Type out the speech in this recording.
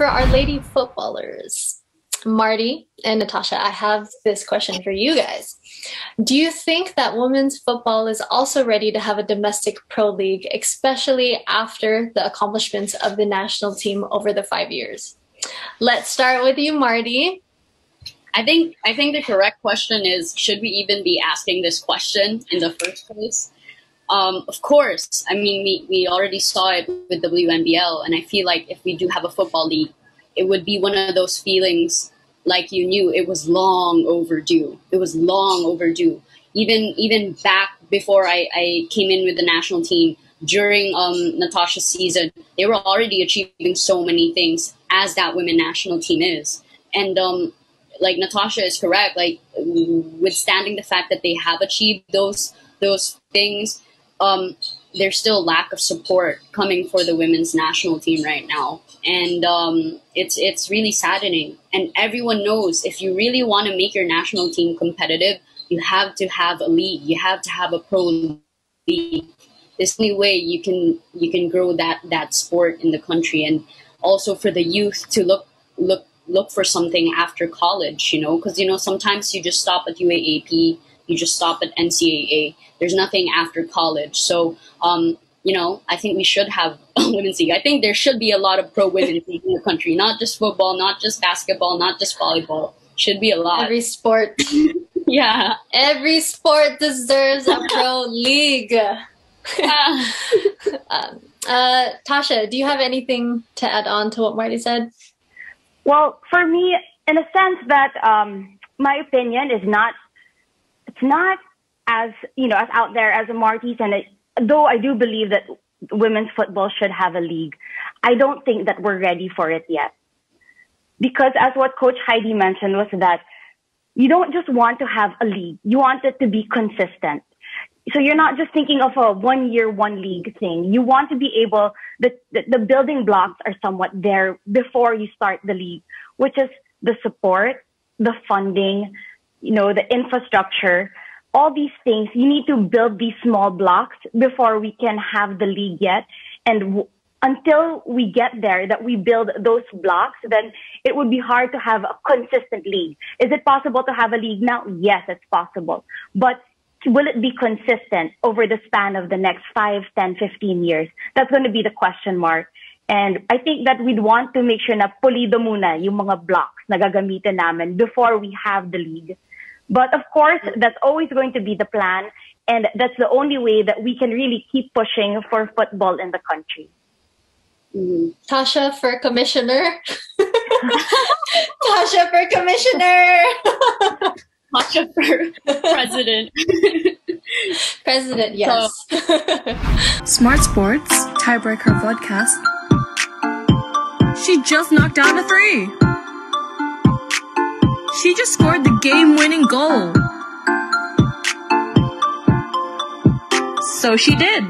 for our lady footballers, Martie and Natasha, I have this question for you guys. Do you think that women's football is also ready to have a domestic pro league, especially after the accomplishments of the national team over the 5 years? Let's start with you, Martie. I think the correct question is, should we even be asking this question in the first place? Of course, I mean, we already saw it with WNBL, and I feel like if we do have a football league, it would be one of those feelings like you knew it was long overdue. It was long overdue. Even back before I came in with the national team, during Natasha's season, they were already achieving so many things as that women national team is. And like Natasha is correct, like withstanding the fact that they have achieved those things, there's still lack of support coming for the women's national team right now. And it's really saddening. And everyone knows if you really want to make your national team competitive, you have to have a league. You have to have a pro league. This new way you can grow that sport in the country, and also for the youth to look for something after college, because sometimes you just stop at UAAP, you just stop at NCAA. There's nothing after college. So I think we should have a women's league. I think there should be a lot of pro women's league in the country, not just football, not just basketball, not just volleyball. Should be a lot. Every sport. Yeah. Every sport deserves a pro league. Tasha, do you have anything to add on to what Martie said? Well, for me, in a sense that my opinion is it's not as as out there as Martie's, and though I do believe that women's football should have a league, I don't think that we're ready for it yet. Because as what Coach Heidi mentioned was that you don't just want to have a league, you want it to be consistent. So you're not just thinking of a 1 year, one league thing. You want to be able, the building blocks are somewhat there before you start the league, which is the support, the funding, the infrastructure, all these things. You need to build these small blocks before we can have the league yet. And until we get there, that we build those blocks, then it would be hard to have a consistent league. Is it possible to have a league now? Yes, it's possible. But will it be consistent over the span of the next 5, 10, 15 years? That's going to be the question mark. And I think that we'd want to make sure na pulido muna yung mga blocks na gagamitin namin before we have the league. But of course, that's always going to be the plan. And that's the only way that we can really keep pushing for football in the country. Tasha for commissioner. Tasha for commissioner. Tasha for president. President, yes. Smart Sports Tiebreaker Podcast. She just knocked down a 3. She just scored the game-winning goal. So she did.